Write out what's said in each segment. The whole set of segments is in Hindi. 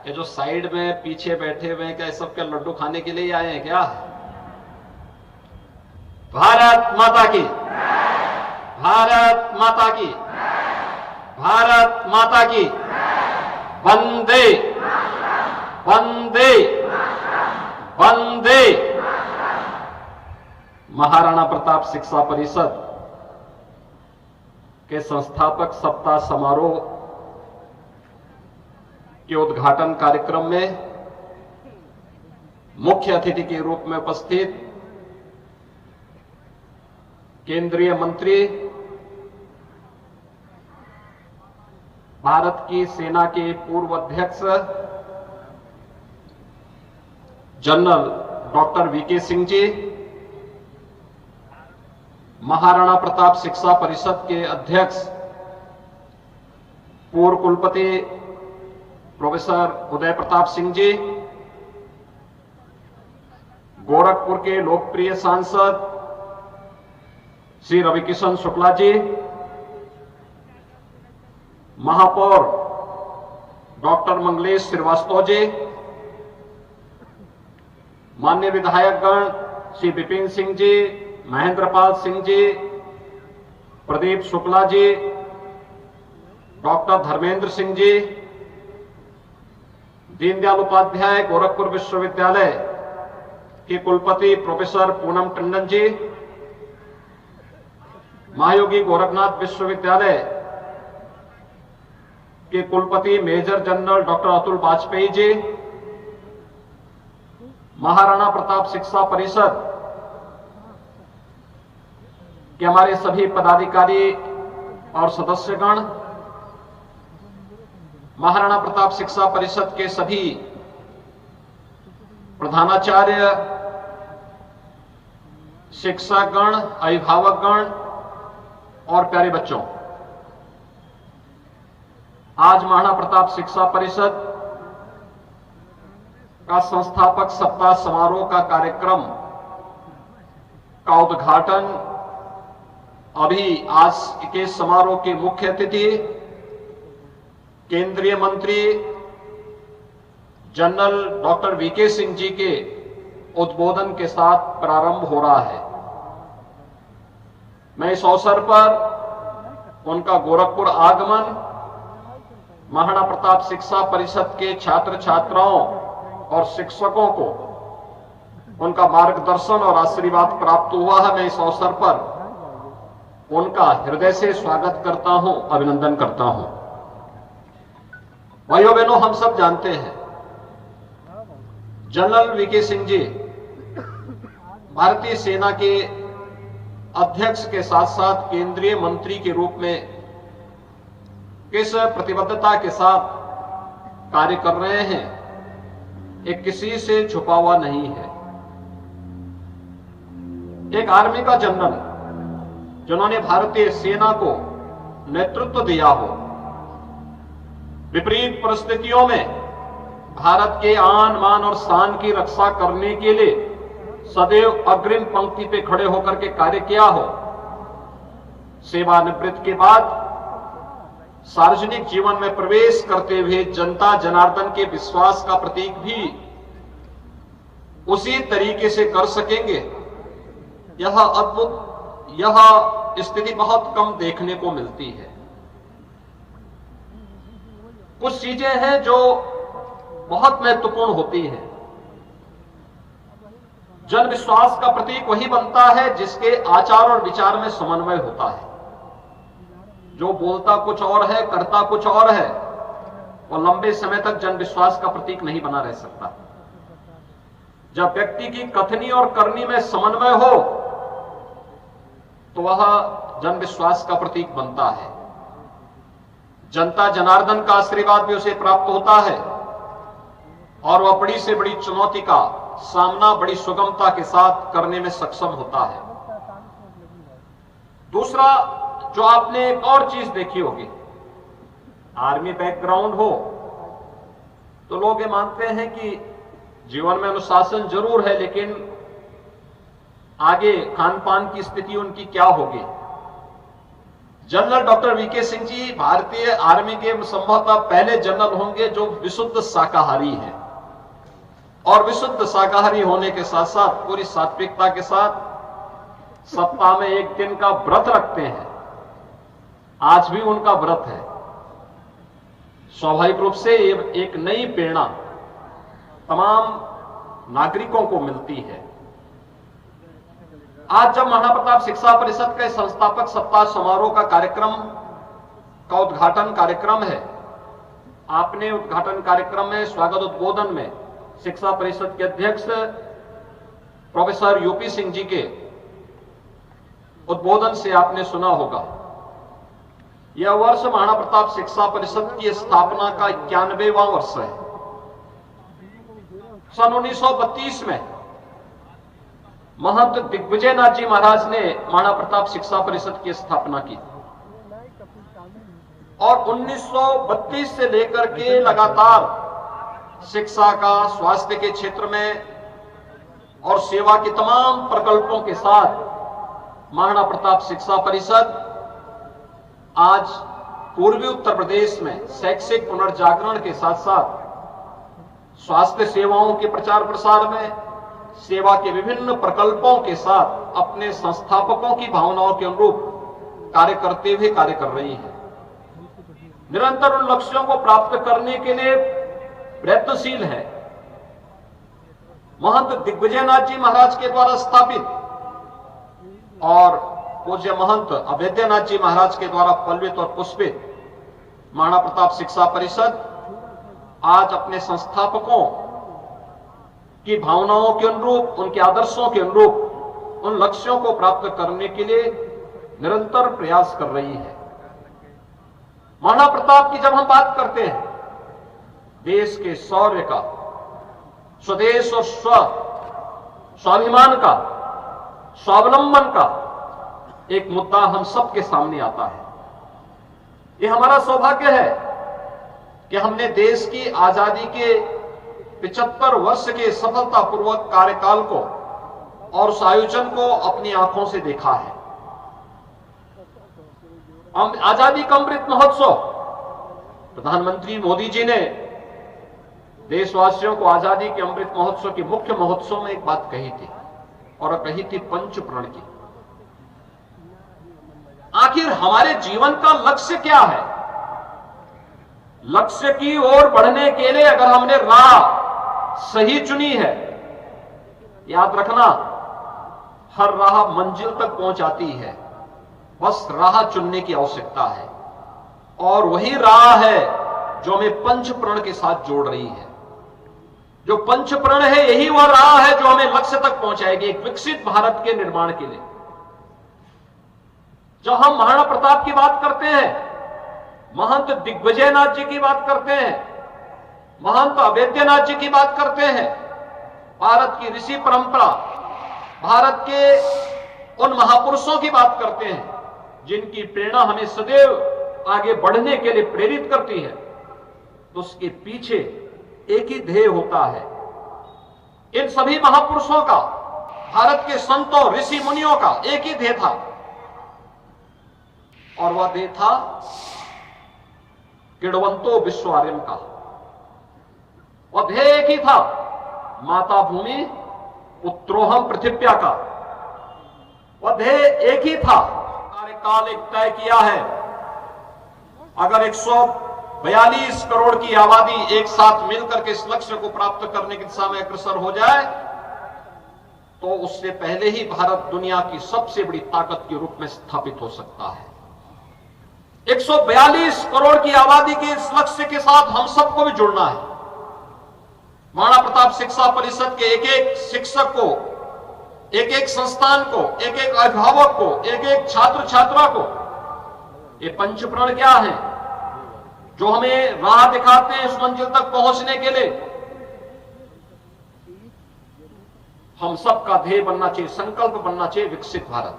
ये जो साइड में पीछे बैठे हुए हैं, क्या सब क्या लड्डू खाने के लिए आए हैं क्या? भारत माता की, भारत माता की, भारत माता की, वंदे वंदे वंदे। महाराणा प्रताप शिक्षा परिषद के संस्थापक सप्ताह समारोह के उद्घाटन कार्यक्रम में मुख्य अतिथि के रूप में उपस्थित केंद्रीय मंत्री, भारत की सेना के पूर्व अध्यक्ष general doctor VK Singh ji, Maharana Pratap Shiksha Parishad के अध्यक्ष पूर्व कुलपति प्रोफेसर उदय प्रताप सिंह जी, गोरखपुर के लोकप्रिय सांसद श्री रविकिशन शुक्ला जी, महापौर डॉक्टर मंगलेश श्रीवास्तव जी, माननीय विधायकगण श्री विपिन सिंह जी, महेंद्रपाल सिंह जी, प्रदीप शुक्ला जी, डॉक्टर धर्मेंद्र सिंह जी, दीनदयाल उपाध्याय गोरखपुर विश्वविद्यालय के कुलपति प्रोफेसर पूनम टंडन जी, महायोगी गोरखनाथ विश्वविद्यालय के कुलपति major general doctor Atul Vajpayee ji, Maharana Pratap Shiksha Parishad के हमारे सभी पदाधिकारी और सदस्यगण, महाराणा प्रताप शिक्षा परिषद के सभी प्रधानाचार्य, शिक्षकगण, अभिभावकगण और प्यारे बच्चों, आज महाराणा प्रताप शिक्षा परिषद का संस्थापक सप्ताह समारोह का कार्यक्रम का उद्घाटन अभी आज के समारोह के मुख्य अतिथि केंद्रीय मंत्री general doctor VK Singh ji के उद्बोधन के साथ प्रारंभ हो रहा है। मैं इस अवसर पर उनका गोरखपुर आगमन, महाराणा प्रताप शिक्षा परिषद के छात्र छात्राओं और शिक्षकों को उनका मार्गदर्शन और आशीर्वाद प्राप्त हुआ है, मैं इस अवसर पर उनका हृदय से स्वागत करता हूं, अभिनंदन करता हूं। भाइयों बहनों, हम सब जानते हैं जनरल वीके सिंह जी भारतीय सेना के अध्यक्ष के साथ साथ केंद्रीय मंत्री के रूप में किस प्रतिबद्धता के साथ कार्य कर रहे हैं, एक किसी से छुपा हुआ नहीं है। एक आर्मी का जनरल जिन्होंने भारतीय सेना को नेतृत्व दिया हो, विपरीत परिस्थितियों में भारत के आन मान और शान की रक्षा करने के लिए सदैव अग्रिम पंक्ति पे खड़े होकर के कार्य किया हो, सेवानिवृत्ति के बाद सार्वजनिक जीवन में प्रवेश करते हुए जनता जनार्दन के विश्वास का प्रतीक भी उसी तरीके से कर सकेंगे, यह अद्भुत, यह स्थिति बहुत कम देखने को मिलती है। कुछ चीजें हैं जो बहुत महत्वपूर्ण होती हैं। जन विश्वास का प्रतीक वही बनता है जिसके आचार और विचार में समन्वय होता है। जो बोलता कुछ और है, करता कुछ और है, वो लंबे समय तक जन विश्वास का प्रतीक नहीं बना रह सकता। जब व्यक्ति की कथनी और करनी में समन्वय हो तो वह जन विश्वास का प्रतीक बनता है। जनता जनार्दन का आशीर्वाद भी उसे प्राप्त होता है और वह बड़ी से बड़ी चुनौती का सामना बड़ी सुगमता के साथ करने में सक्षम होता है। दूसरा, जो आपने एक और चीज देखी होगी, आर्मी बैकग्राउंड हो तो लोग ये मानते हैं कि जीवन में अनुशासन जरूर है, लेकिन आगे खान पान की स्थिति उनकी क्या होगी। General doctor VK Singh ji भारतीय आर्मी के संभवतः पहले जनरल होंगे जो विशुद्ध शाकाहारी हैं, और विशुद्ध शाकाहारी होने के साथ साथ पूरी सात्विकता के साथ सप्ताह में एक दिन का व्रत रखते हैं। आज भी उनका व्रत है। स्वाभाविक रूप से एक नई प्रेरणा तमाम नागरिकों को मिलती है। आज जब महाराणा प्रताप शिक्षा परिषद के संस्थापक सप्ताह समारोह का उद्घाटन कार्यक्रम है, आपने उद्घाटन कार्यक्रम में स्वागत उद्बोधन में शिक्षा परिषद के अध्यक्ष प्रोफेसर यूपी सिंह जी के उद्बोधन से आपने सुना होगा। यह वर्ष महाराणा प्रताप शिक्षा परिषद की स्थापना का 91वां वर्ष है। सन 1932 में महंत दिग्विजयनाथ जी महाराज ने महाराणा प्रताप शिक्षा परिषद की स्थापना की, और 1932 से लेकर के लगातार शिक्षा का, स्वास्थ्य के क्षेत्र में और सेवा के तमाम प्रकल्पों के साथ महाराणा प्रताप शिक्षा परिषद आज पूर्वी उत्तर प्रदेश में शैक्षिक पुनर्जागरण के साथ साथ स्वास्थ्य सेवाओं के प्रचार प्रसार में, सेवा के विभिन्न प्रकल्पों के साथ अपने संस्थापकों की भावनाओं के अनुरूप कार्य करते हुए कार्य कर रही है। निरंतर उन लक्ष्यों को प्राप्त करने के लिए प्रयत्नशील है। महंत दिग्विजयनाथ जी महाराज के द्वारा स्थापित और पूज्य महंत अभेद्यनाथ जी महाराज के द्वारा पल्वित और पुष्पित महाराणा प्रताप शिक्षा परिषद आज अपने संस्थापकों की भावनाओं के अनुरूप, उनके आदर्शों के अनुरूप उन लक्ष्यों को प्राप्त करने के लिए निरंतर प्रयास कर रही है। महाराणा प्रताप की जब हम बात करते हैं, देश के शौर्य का, स्वदेश और स्वाभिमान का, स्वावलंबन का एक मुद्दा हम सबके सामने आता है। यह हमारा सौभाग्य है कि हमने देश की आजादी के 75 वर्ष के सफलतापूर्वक कार्यकाल को और उस आयोजन को अपनी आंखों से देखा है। हम आजादी का अमृत महोत्सव, प्रधानमंत्री मोदी जी ने देशवासियों को आजादी के अमृत महोत्सव के मुख्य महोत्सव में एक बात कही थी, और कही थी पंच प्रण की। आखिर हमारे जीवन का लक्ष्य क्या है? लक्ष्य की ओर बढ़ने के लिए अगर हमने राह सही चुनी है, याद रखना हर राह मंजिल तक पहुंचाती है, बस राह चुनने की आवश्यकता है। और वही राह है जो हमें पंच प्रण के साथ जोड़ रही है। जो पंच प्रण है, यही वह राह है जो हमें लक्ष्य तक पहुंचाएगी, एक विकसित भारत के निर्माण के लिए। जब हम महाराणा प्रताप की बात करते हैं, महंत दिग्विजयनाथ जी की बात करते हैं, महंत अभेद्यनाथ जी की बात करते हैं, भारत की ऋषि परंपरा, भारत के उन महापुरुषों की बात करते हैं जिनकी प्रेरणा हमें सदैव आगे बढ़ने के लिए प्रेरित करती है, तो उसके पीछे एक ही ध्येय होता है। इन सभी महापुरुषों का, भारत के संतों, ऋषि मुनियों का एक ही ध्येय था, और वह ध्येय था किड़वंतो विश्वार्यम का। वह ध्येय एक ही था, माता भूमि पुत्रोहम पृथिव्या का। वह ध्येय एक ही था। कार्यकाल एक तय किया है, अगर 142 करोड़ की आबादी एक साथ मिलकर के इस लक्ष्य को प्राप्त करने की दिशा में अग्रसर हो जाए, तो उससे पहले ही भारत दुनिया की सबसे बड़ी ताकत के रूप में स्थापित हो सकता है। 142 करोड़ की आबादी के इस लक्ष्य के साथ हम सबको भी जुड़ना है। महाराणा प्रताप शिक्षा परिषद के एक एक शिक्षक को, एक एक संस्थान को, एक एक अभिभावक को, एक एक छात्र छात्रा को ये पंच प्रण क्या है जो हमें राह दिखाते हैं इस मंजिल तक पहुंचने के लिए। हम सबका ध्येय बनना चाहिए, संकल्प बनना चाहिए विकसित भारत,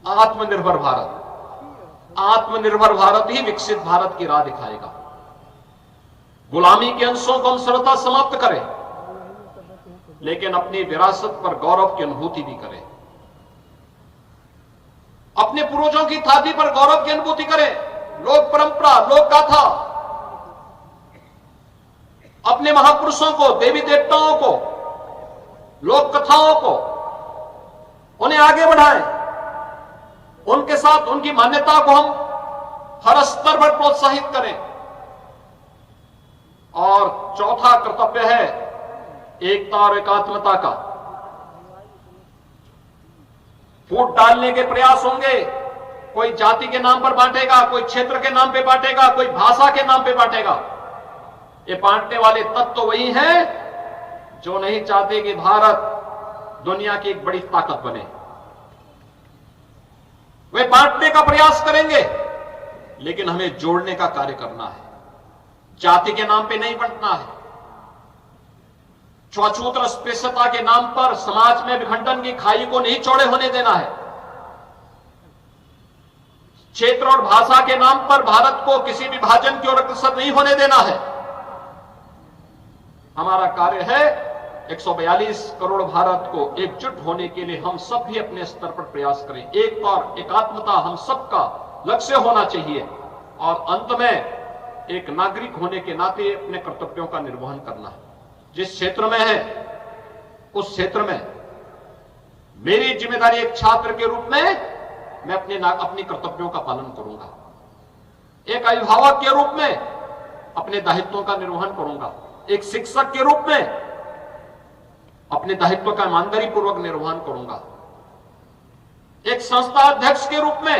आत्मनिर्भर भारत। आत्मनिर्भर भारत ही विकसित भारत की राह दिखाएगा। गुलामी के अंशों को हम सर्वथा समाप्त करें, लेकिन अपनी विरासत पर गौरव की अनुभूति भी करें। अपने पूर्वजों की छाती पर गौरव की अनुभूति करें, लोक परंपरा, लोक गाथा, अपने महापुरुषों को, देवी देवताओं को, लोक कथाओं को, उन्हें आगे बढ़ाएं, उनके साथ उनकी मान्यता को हम हर स्तर पर प्रोत्साहित करें। और चौथा कर्तव्य है एकता और एकात्मता का। फूट डालने के प्रयास होंगे, कोई जाति के नाम पर बांटेगा, कोई क्षेत्र के नाम पे बांटेगा, कोई भाषा के नाम पे बांटेगा। ये बांटने वाले तत्व तो वही हैं जो नहीं चाहते कि भारत दुनिया की एक बड़ी ताकत बने। वे बांटने का प्रयास करेंगे, लेकिन हमें जोड़ने का कार्य करना है। जाति के नाम पे नहीं बंटना है, छुआछूत और अस्पृश्यता के नाम पर समाज में विखंडन की खाई को नहीं चौड़े होने देना है। क्षेत्र और भाषा के नाम पर भारत को किसी विभाजन की ओर अग्रसर नहीं होने देना है। हमारा कार्य है 142 करोड़ भारत को एकजुट होने के लिए हम सब भी अपने स्तर पर प्रयास करें। एक और एकात्मता हम सबका लक्ष्य होना चाहिए और अंत में एक नागरिक होने के नाते अपने कर्तव्यों का निर्वहन करना है। जिस क्षेत्र में है उस क्षेत्र में मेरी जिम्मेदारी एक छात्र के रूप में मैं अपनी कर्तव्यों का पालन करूंगा, एक अभिभावक के रूप में अपने दायित्वों का निर्वहन करूंगा, एक शिक्षक के रूप में अपने दायित्व का ईमानदारी पूर्वक निर्वहन करूंगा, एक संस्था अध्यक्ष के रूप में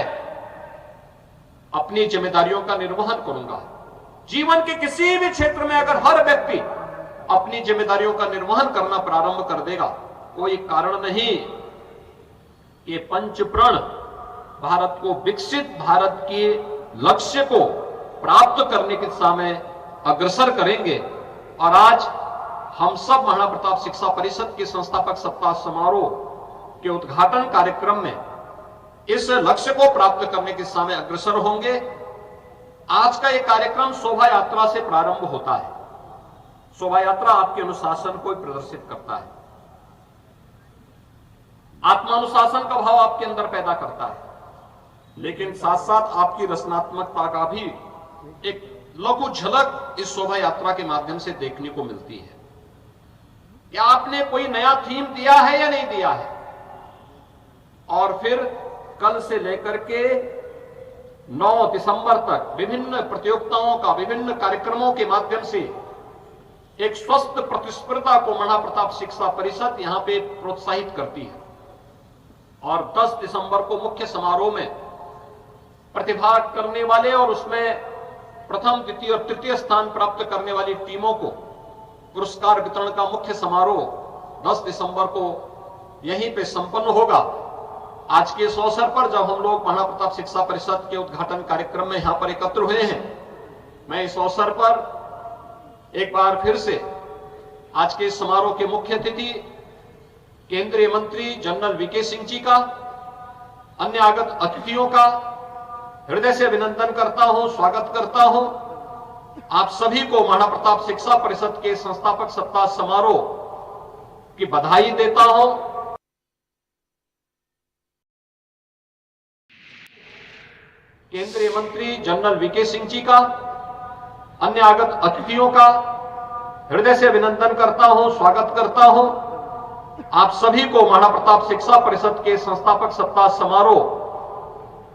अपनी जिम्मेदारियों का निर्वहन करूंगा। जीवन के किसी भी क्षेत्र में अगर हर व्यक्ति अपनी जिम्मेदारियों का निर्वहन करना प्रारंभ कर देगा, कोई कारण नहीं ये पंचप्रण भारत को विकसित भारत के लक्ष्य को प्राप्त करने की दिशा में अग्रसर करेंगे। और आज हम सब महाराणा प्रताप शिक्षा परिषद के संस्थापक सप्ताह समारोह के उद्घाटन कार्यक्रम में इस लक्ष्य को प्राप्त करने की दिशा में अग्रसर होंगे। आज का यह कार्यक्रम शोभा यात्रा से प्रारंभ होता है। शोभा यात्रा आपके अनुशासन को प्रदर्शित करता है, आत्मानुशासन का भाव आपके अंदर पैदा करता है, लेकिन साथ साथ आपकी रचनात्मकता का भी एक लघु झलक इस शोभा यात्रा के माध्यम से देखने को मिलती है। क्या आपने कोई नया थीम दिया है या नहीं दिया है, और फिर कल से लेकर के 9 दिसंबर तक विभिन्न प्रतियोगिताओं का, विभिन्न कार्यक्रमों के माध्यम से एक स्वस्थ प्रतिस्पर्धा को महाराणा प्रताप शिक्षा परिषद यहां पे प्रोत्साहित करती है। और 10 दिसंबर को मुख्य समारोह में प्रतिभाग करने वाले और उसमें प्रथम, द्वितीय और तृतीय स्थान प्राप्त करने वाली टीमों को पुरस्कार वितरण का मुख्य समारोह 10 दिसंबर को यहीं पे संपन्न होगा। आज के इस अवसर पर जब हम लोग महाराणा प्रताप शिक्षा परिषद के उद्घाटन कार्यक्रम में यहां पर एकत्र हुए हैं, मैं इस अवसर पर एक बार फिर से आज के इस समारोह के मुख्य अतिथि केंद्रीय मंत्री जनरल वीके सिंह जी का, अन्य आगत अतिथियों का हृदय से अभिनंदन करता हूं, स्वागत करता हूं। आप सभी को महाराणा प्रताप शिक्षा परिषद के संस्थापक सप्ताह समारोह की बधाई देता हूं। केंद्रीय मंत्री जनरल वीके सिंह जी का, अन्य आगत अतिथियों का हृदय से अभिनंदन करता हूं, स्वागत करता हूं। आप सभी को महाराणा प्रताप शिक्षा परिषद के संस्थापक सप्ताह समारोह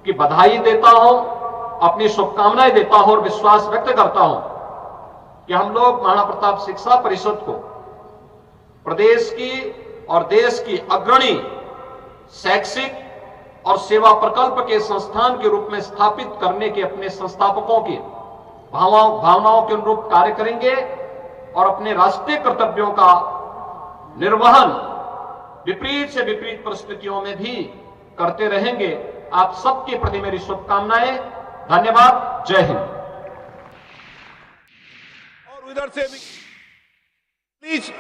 की बधाई देता हूं, अपनी शुभकामनाएं देता हूं और विश्वास व्यक्त करता हूं कि हम लोग महाराणा प्रताप शिक्षा परिषद को प्रदेश की और देश की अग्रणी शैक्षिक और सेवा प्रकल्प के संस्थान के रूप में स्थापित करने के अपने संस्थापकों की भावनाओं के अनुरूप कार्य करेंगे और अपने राष्ट्रीय कर्तव्यों का निर्वहन विपरीत से विपरीत परिस्थितियों में भी करते रहेंगे। आप सबके प्रति मेरी शुभकामनाएं। धन्यवाद। जय हिंद। और उधर से प्लीज